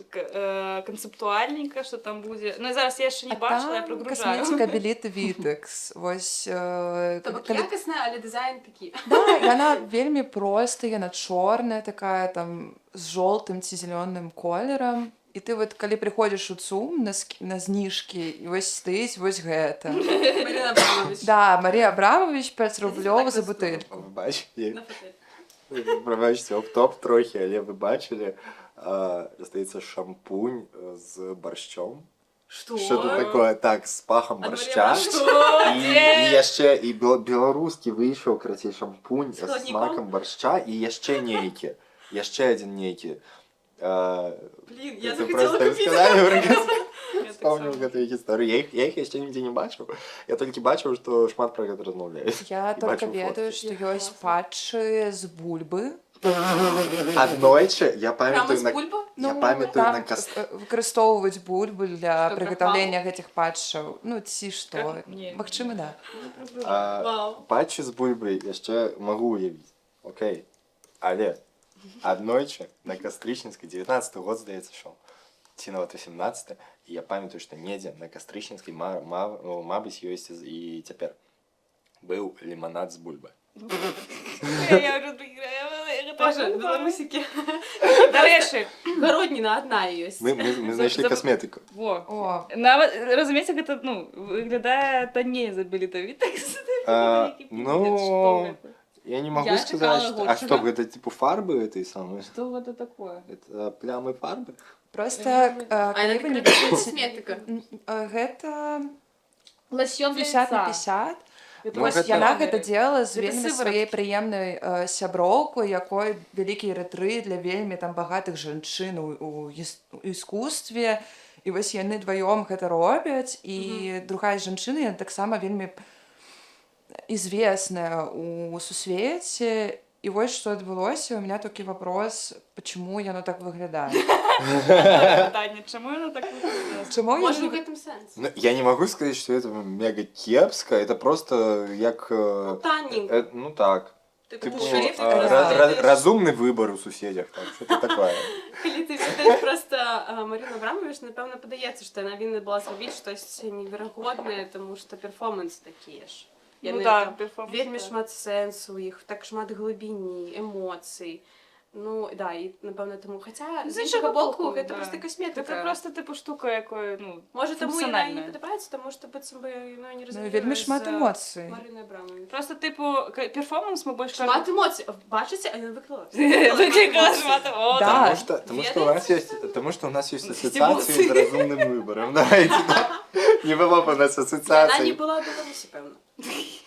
канцэптуальненька, што там будзе. Ну і зараз я яшчэ не бачыла, я прагружаю. Касметика Беліта Вітэкс. Вось То бок якасная, але дызайн такі. Да, яна вельмі проста, яна чорная такая там з жоўтым ці зялёным колерам. І ты вот калі прыходзіш у ЦУМ на зніжкі і вось стаіць вось гэта. Марина Абрамович. Да, Мария Абрамович 5 рублёў за бутыльку. Ви бачили? На фотель. Пробачте, оф-топ трохи, але ви бачили, здається, шампунь з борщом. Что? Що це таке? Так, з пахом А борща. І яшчэ і беларускі выйшаў, карацей, шампунь з хладніком? смакам борща і яшчэ нейкі. Яшчэ адзін нейкі. Блин, я Ты захотела просто купить. вспомнил гэтую гісторыю. Я іх яшчэ нідзе не бачыў. Я толькі бачыў, што шмат пра гэта размаўляюць. Я І только бачыў ведаю, фоткі. што ёсць патчы з бульбы. Аднойчы я Прямо памятаю з на бульбы? я памятаю на там выкарыстоўваюць бульбу для Што, прыгатаўлення гэтых патчаў. Ну, ці што. Не. Магчыма, да. Вау. патчы з бульбай яшчэ магу уявіць. Окей. Але аднойчы на Кастрычніцкай 19-й год, здаецца, шоў. Ці нават 18-й. І я памятаю, што недзе на Кастрычніцкай, мабыць, ёсць і цяпер. Быў ліманад з бульбай. Я ўжо Боже, беларусікі. Дарэчы, Гародніна адна ёсць. Мы знайшлі касметыку. во. О, Нават, разумееце, гэта, ну, выглядае танней за Беліта Вітэкс. Ну, я не могу Я сказать, чекала что... год А сюда. что, это типа фарбы этой самой? Што гэта такое? Это плямы фарбы? просто А калі яна вы не такая ведаеце, касметыка. гэта Лосьон 50 на 50. Ну, Вось гэта- яна гэта делала з Гэта вельмі сывороткі. сваёй прыемнай сяброўкай, якой вялікія рэтры для вельмі там багатых жанчын у іскусстве. І вось яны дваём гэта робяць, і другая жанчына, яна таксама вельмі известная у сусвеце. І вось што адбылося, у меня такі вопрос, почему яно так выглядае. Пытанне, чаму яно так выглядае? Чаму Можа, у яно... гэтым сэнс. Ну, я не могу сказать, что это мега кепско. Это просто як... Танненько. Ну так. Типу, Типу, шрифт разумный выбор у суседях. Так, что-то такое. Калі ты ведаеш проста Марину Абрамович, напэўна, падаецца, што яна вінна была зрабіць штосьці неверагоднае, таму што перформанс такія ж. Ну Яны да, там перформанс, вельмі так. шмат сэнсу у іх, так шмат глыбіні, эмоцый. Ну, да, і, напэўна, таму, хаця, з іншага боку, гэта проста касметыка. Гэта просто, типу, штука, якою, ну, Можа, таму яна і не функцыянальная. падабаецца, таму што, быццам бы, яно не Ну, разумее вельмі шмат эмоцый. Марины Абрамович. Просто, типу, перформанс мы больше... Шмат эмоцый. Бачыце, а ён выклала. Выкликала шмат. О, Да. Потому что у нас есть ассоциации с разумным выбором. Давайте, да. Не было бы у нас Яна не ассоциаций. была ў Беларусі, пэўна.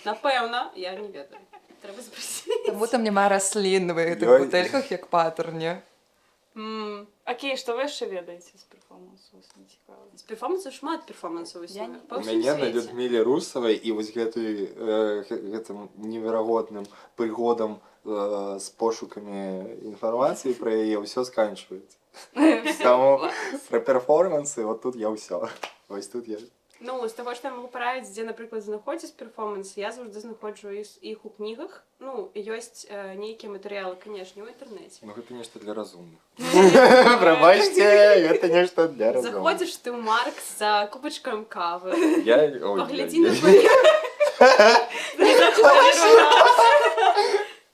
Напэўна, я не ведаю. Трэба спрасіць. Таму там няма раслін в гэтых Ёй. бутэльках, як патэрне. Окей, што вы яшчэ ведаеце з перформансу? Вас не цікава. З перформансу шмат перформансаў Я існуе. не- Па У ўсім мяне на свеце. Людміле Русавай і вось гэтым неверагодным прыгодам з пошукамі інфармацыі пра яе ўсё сканчваецца. Таму пра перформансы вот тут я ўсё. Вось тут я. Ну, з таго, што я магу параіць, дзе, напрыклад, знаходзіць перформанс, я заўжды знаходжу іх у кнігах. Ну, ёсць нейкія матэрыялы, канешне, ў інтэрнэце. Ну гэта нешта для разумных. Прабачце, гэта нешта для разумных. Заходзіш ты ў Маркс за кубачкам кавы. Паглядзі на Я твоё... Не заходзіш.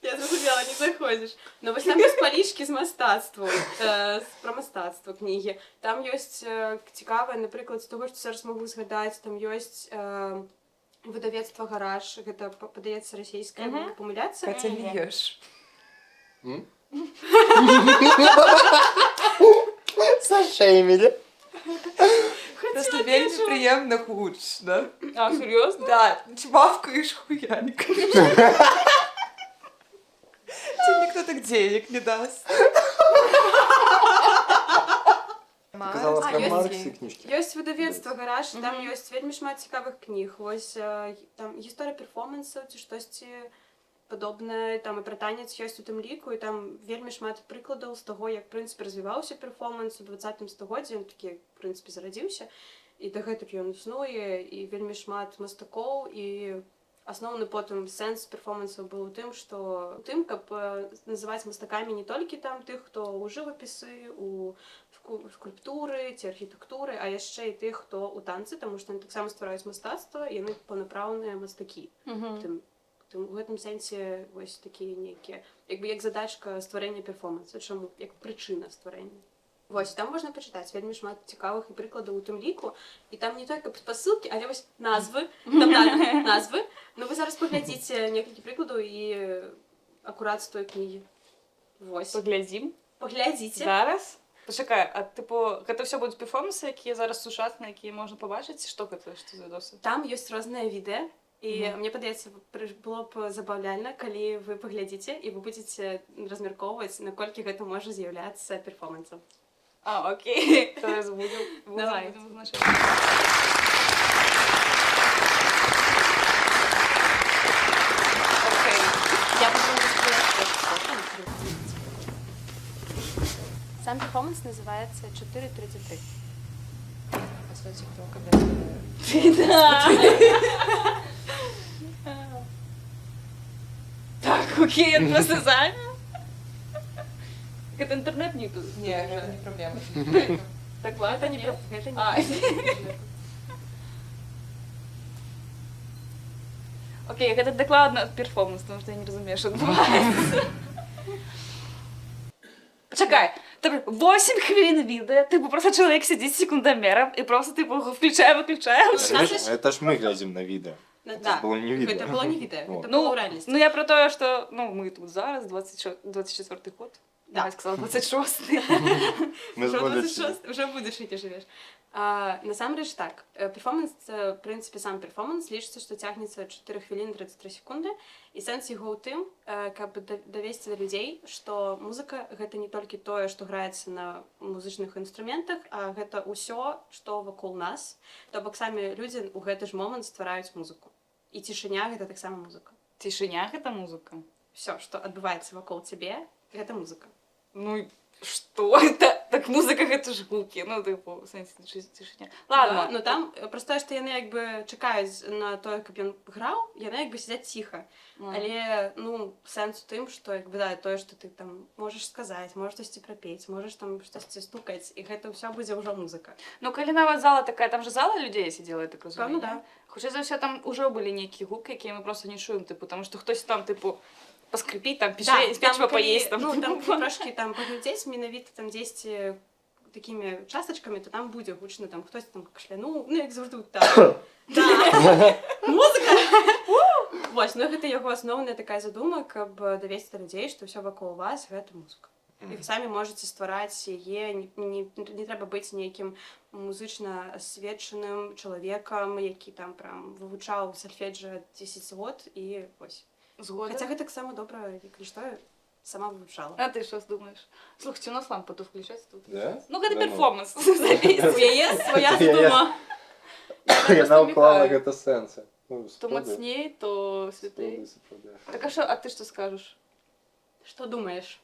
Я зразумела, не заходзіш. Ну, вось там ёсць палічкі з мастацтву, пра мастацтва кнігі. Там ёсць цікавае, напрыклад, з таго, што зараз магу згадаць, там ёсць выдавецтва «Гараж», гэта, падаецца, расійскае, могу памыляцца. Каця льеш. Зашеймілі. Просто вельмі прыемна гучна. А, серьезно? Да, чвавкаешь хуянькаешь. Тебе никто так денег не даст. Казала А, про ёсць. Маркс і кніжкі. Ёсць выдавецтва гараж, там ёсць вельмі шмат цікавых кніг. Вось там гісторыя перформансаў ці штосьці падобнае, там і пра танец ёсць у тым ліку, і там вельмі шмат прыкладаў з таго, як, в прынцыпе, развіваўся перформанс у 20-м стагоддзі, ён такі, в прынцыпе, зарадзіўся, і дагэтуль ён існуе, і вельмі шмат мастакоў, і асноўны потым сэнс перформансаў быў у тым, што у тым, каб называць мастакамі не толькі там тых, хто ў жывапісы, у скульптуры ці архітэктуры, а яшчэ і тых, хто ў танцы, таму што яны таксама ствараюць мастацтва, яны паўнапраўныя мастакі. У гэтым сэнсе вось такія нейкія, як бы як задачка стварэння перформанса, чаму, як прычына стварэння. Вось, там можна пачытаць вельмі шмат цікавых і прыкладаў у тым ліку, і там не толькі спасылкі, але вось назвы, там назвы, но вы зараз паглядзіце некалькі прыкладаў і акурат з той кнігі. Вось. Поглядзім. Паглядзіце. Зараз? Пачакай, а типу, гэта ўсё будуць перформансы, якія зараз сучасныя, якія можна пабачыць? Што гэта, што за досвед? Там ёсць розныя відэа, і мне падаецца, было б забаўляльна, калі вы паглядзіце і вы будзеце размяркоўваць, наколькі гэта можа з'яўляцца перформансам. А, окей. Зараз будем. Давай. Окей. Я попробую сказать, сам перформанс называется 4.33. Кстати, кто когда Так, окей, я просто занят. Это интернет не тут. Не, это не проблема. Так, ладно, Это не это не. А, окей, гэта дакладна перформанс, тому што я не разумею, што адбываецца. Пачакай, 8 хвілін відэа, типу, просто чалавек сядзіць з секундамерам і просто, типу, включае-выключае. Это ж мы глядзім на відэа. Да. Было не відэа. Это было не відэа, Вот. это было ў рэальнасці. Ну, я про тое, што, ну, мы тут зараз, 24-й год. Да. Я сказала 26-й. Мы Уже з будучи. 26, уже в будущее ты живешь. Насамрэч так, перформанс, в прынцыпе, сам перформанс лічыцца, што цягнецца 4 хвіліны 33 секунды, і сэнс яго ў тым, каб давесці да людзей, што музыка гэта не толькі тое, што граецца на музычных інструментах, а гэта ўсё, што вакол нас, то бок самі людзі ў гэты ж момант ствараюць музыку. І цішыня гэта таксама музыка. Цішыня гэта музыка. Всё, што адбываецца вакол цябе, гэта музыка. Ну, што это? Так музыка гэта ж гукі, ну, типу, в сэнсе цішыня. Ладно. Да, ну там просто тое, што яны як бы чакаюць на тое, каб ён граў, яны як бы сядзяць ціха. Але, ну, сэнс у тым, што як бы да, тое, што ты там можаш сказаць, можаш штосьці прапець, можаш там штосьці стукаць, і гэта ўсё будзе ўжо музыка. Ну, калі нават зала такая, там же зала людзей сидела, я так разумею. Пэўна, да. Хутчэй за ўсё там ўжо былі нейкія гукі, якія мы просто не чуем, типу, таму што хтось там, типу, поскрипіць, там, печива поесть, там. Ну, там трошкі там паглядзець менавіта там дзесьці такімі частачкамі, то там будзе гучна, там хтось там кашлянуў, ну, як заўжды так. Да. Музыка! Вось, ну гэта яго асноўная такая задума, каб давесці да людзей, што ўсё вакол вас гэта музыка. І вы самі можаце ствараць яе, не трэба быць нейкім музычна асведчаным чалавекам, які там прям вывучаў сальфеджа 10 год і вось. Згода. Хаця гэта таксама добра, калі што, сама вывучала. А ты што думаешь? Слухайте, у нас лампа тут включаецца тут. Да? Ну, гэта Да ну. перформанс. У яе свая задума. Яна ўклала гэта сэнсы. То мацней, то святлей. Так а што, а ты што скажаш? Што думаеш?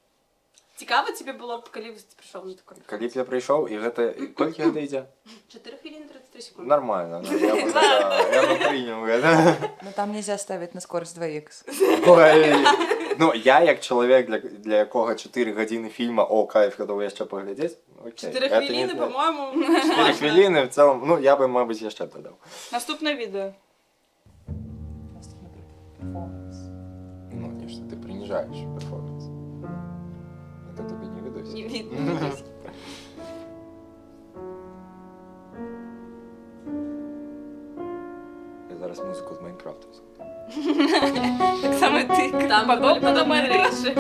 Цікава тебе было б, калі ты прыйшоў на такое? Калі б я прыйшоў, і гэта... Колькі гэта ідзе? 4 хвіліны 33 секунды. Нормально. Я бы прыняў гэта. Но там нельзя ставить на скорость 2х. Ой. Ну, я як чалавек, для якога 4 гадзіны фільма, о, кайф, гатовы яшчэ паглядзець. 4 хвіліны, по-моему. 4 хвіліны, в цэлым, ну, я бы, мабыць, яшчэ дадаў. Наступнае відэо. Ну, нешта, ты прыніжаеш перформанс. Это тебе не відосик. Не видно. Я зараз музыку з Майнкрафта. Так само і ти. Там подобно до мене. речі.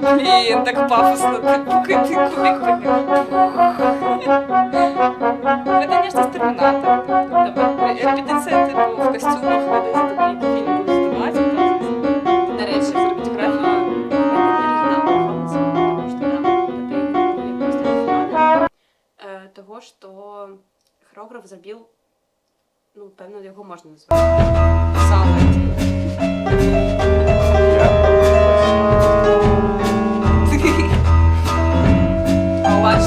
Блін, так пафосно. Ти кубик підняв. Це, конечно, певно, його можна назвати. Саме. А у вас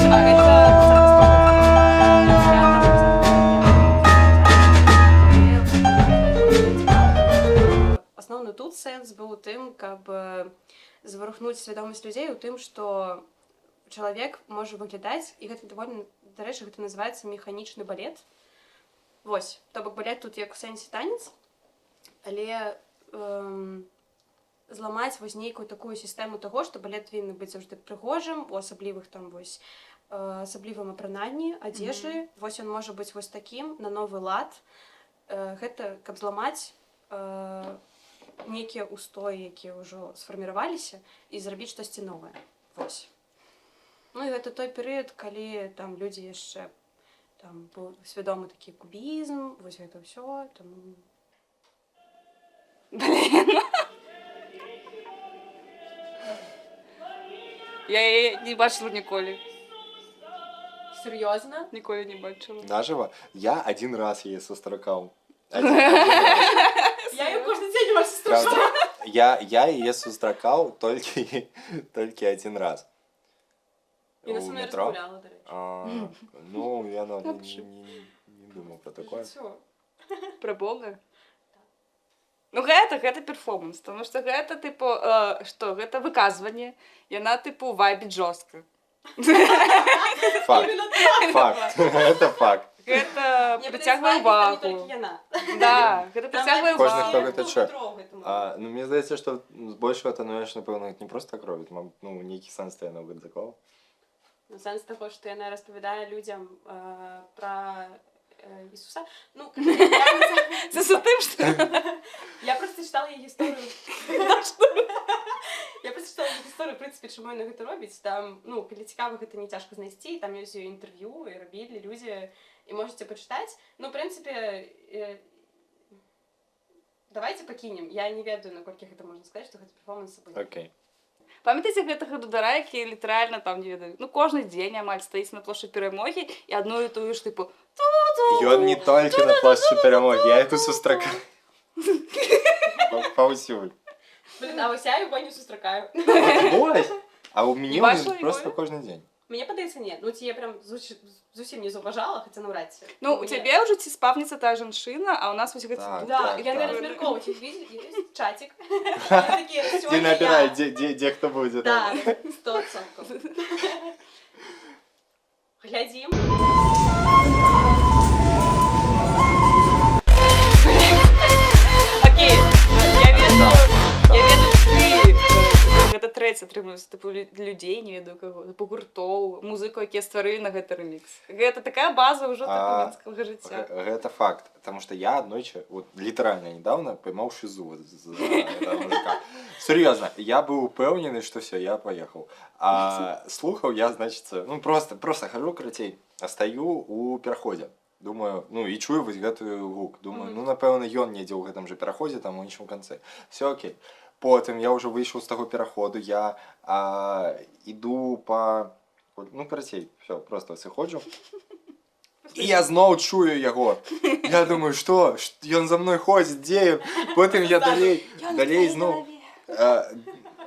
Основны тут сэнс быў у тым, каб зварухнуць свядомасць людзей у тым, што чалавек можа выглядаць, і гэта даволі, дарэчы, гэта называецца механічны балет. Вось, то бок балет тут як у сэнсе танец, але зламаць вось нейкую такую сістэму таго, што балет павінен быць заўжды прыгожым, у асаблівых там вось асаблівым апрананні, адзежы. Вось ён можа быць вось такім на новы лад. Гэта каб зламаць нейкія устоі, якія ўжо сфарміраваліся, і зрабіць штосьці новае. Вось. Ну і гэта той перыяд, калі там людзі яшчэ там быў свядомы такі кубізм, вось гэта ўсё, там... Блін. Я яе не бачила ніколі. Серьезно? Ніколі не бачила. Наживо? Я один раз її сустракав. Я ее каждый день вас слушаю. Я її сустракав тільки один раз. И на У самом деле метро. разгуляла, до речі. Ну, я не думав про такое. Всё. Про Бога? Ну, гэта перформанс, тому што гэта, типу, што, гэта выказванне, і яна, типу, вайбіць жорстка. Факт. Факт. Это факт. Гэта Не прыцягвае не ўвагу. только яна. Да, гэта прыцягвае Кожны, хто ўвагу. гэта чуе. Ну, мне здаецца, што збольшага то, напэўна, не просто так робіць, ну, нейкі сэнс яна ў гэта заклаў. Ну, сэнс таго, што яна распавядае людзям пра Ісуса. Ну, Це з тим, што... я просто читала її історію. Я просто читала її історію, в принципі, чому вона гэта робіць. Там, ну, калі цікаво, гэта не цяжка знайсці, там ёсць її інтерв'ю, і робілі людзі, і можете почитаць. Ну, в принципе, давайте пакінем. Я не ведаю, наколькі гэта можна сказаць, што гэта перформанс або не. Окей. Памятаеце гэтага дудара, які літаральна там, не ведаю, ну, кожны дзень амаль стаіць на плошчы Перамогі і адну і тую ж, типу, Ён не толькі на плошчы Перамогі, я эту сустракаю. Паўсюль. Блин, а ось я його не сустракаю. Ось! А у мяне Бачила він просто його? кожен день. Мені падаецца, ні. Ну, ці я прям зусім не заўважала, хаця наўрад ці. ну, у цябе ўжо ці спавніца тая жанчына, а у нас вось гэты Так. тут. Да, Так, я не так. размяркоўваць. Ёсць чатик. Такі, Ти сьогодні набирай, я. де хто буде. Да, там. 100%. Глядзім. Окей, я ведаю, ты гэта трэць атрымліваецца, типу, людзей, не ведаю каго, типу, гуртоў, музыку, якія стварылі на гэты рэмікс. Гэта такая база ўжо менскага жыцця. Гэта факт, потому что я аднойчы, вот літаральна недавно поймаў шизу з этого мужика. Серьезно, я был упэўнены, что все, я поехал. А слухаў я, значит, ну просто хожу карацей, а стою у пераходзе. Думаю, ну і чую вось гэтую гук. Думаю, ну напэўна ён недзе ў гэтым же пераходзе, там у іншым канцы. Все окей. Потым я ўжо выйшаў з таго пераходу, я іду па... Ну, карацей, все, просто сыходжу. І я зноў чую яго. Я думаю, што? Ён за мной ходзіць, дзе ён? Потым я далей зноў...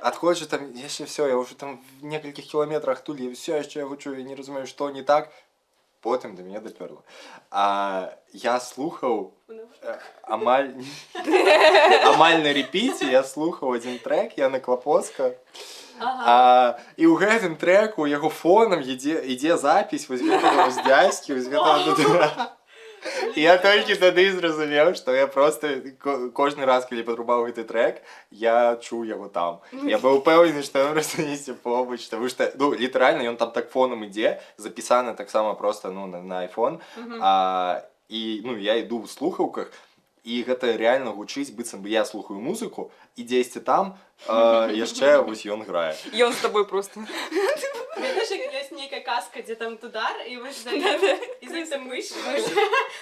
Адходжу там, яшчэ все, я ўжо там в некалькіх кіламетрах тулі, все яшчэ яго чую, я не разумею, што не так. Потым да мяне дапёрла. Я слухаў амаль на рэпіце, я слухаў адзін трек, Яны Клапоцка. І ў гэтым треку яго фонам ідзе запіс вось гэтага з дзядзькі, вось гэтага дудара. І я толькі тады зразумеў, што я просто кожны раз, калі падрубаў гэты трек, я чуў яго там. Я быў упэўнены, што ён проста несце побач, таму што, ну, літаральна ён там так фонам ідзе, запісаны таксама проста, ну, на iPhone. І, ну, я іду ў слухаўках, і гэта реально гучыць, быццам бы я слухаю музыку, і дзесьці там яшчэ вось ён грае. Ён з табой просто. Ведаеш, як ёсць нейкая казка, дзе там тудар, і вось за ім мыш.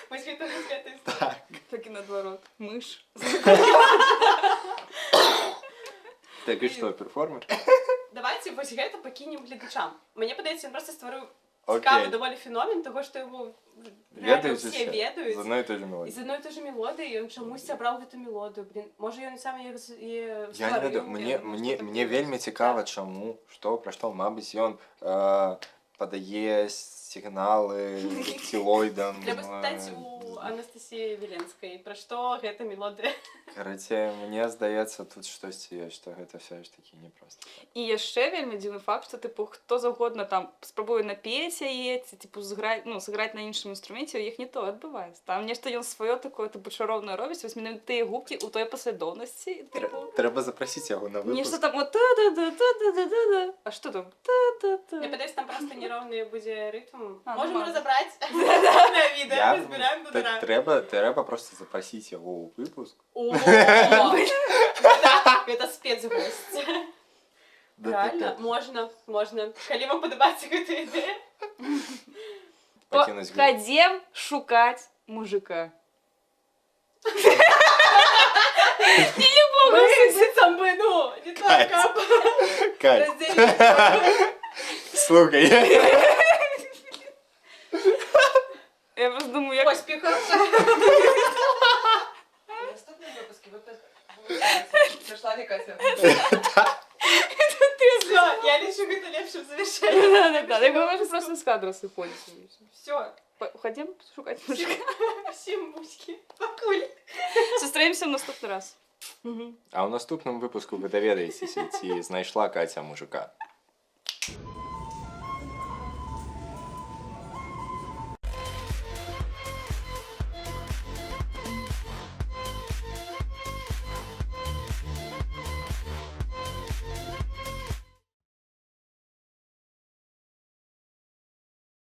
Вось гэта історыя. Так і наадварот. Мыш. Так і што, перформер? Давайте вось гэта пакінем гледачам. Мне падаецца, ён проста стварыў цікавий Окей. доволі феномен, того, що його реально Ведають всі усе. ведають. З одної і тої ж І мелодії. з одної і тої ж мелодії, він чомусь обрав цю мелодію. Блін, може він сам її Я не створив, ведаю. я думаю, Мені що мені так вельми буде. цікаво, Так. чому, що, про що, мабуть, він подає сигнали рептилоїдам. Треба спитати у Анастасії Віленської, про що гэта мелодія. Короче, мені здається, тут щось є, що це все ж таки не просто. І яшчэ вельмі дзіўны факт, што типу хто заўгодна там спрабуе напець яе ці типу сыграць на іншым інструменце, у іх не то адбываецца. Там нешта ён сваё такое типу чароўнае робіць, вось менавіта тыя гукі ў той паслядоўнасці, типу. Треба запросити його на Нешта випуск. там от та-да-да-да-да-да-да. А што там? Та-та-та. Мне падаецца, там просто неровний буде ритм. А, Можемо нормально. розібрати на відео, розбираємо до дна. Треба просто запросити його у випуск. О, це спецгость. Реально, можна. Коли вам подобається ця ідея. Покинуть групу. Ходім шукать мужика. Ми там би, ну, не так, а Кать, розділити. слухай. Я просто думаю, як... Поспіху. Наступний випуск прийшла Катя. Все, я лишу это лепшим завершением. Да-да-да, так ви просто з кадру сиходите. Все, Ходім шукати мужика. всім бузьки. Пакуль. Зустрінемося в наступний раз. А у наступному випуску ви довідаєтеся, чи знайшла Катя мужика.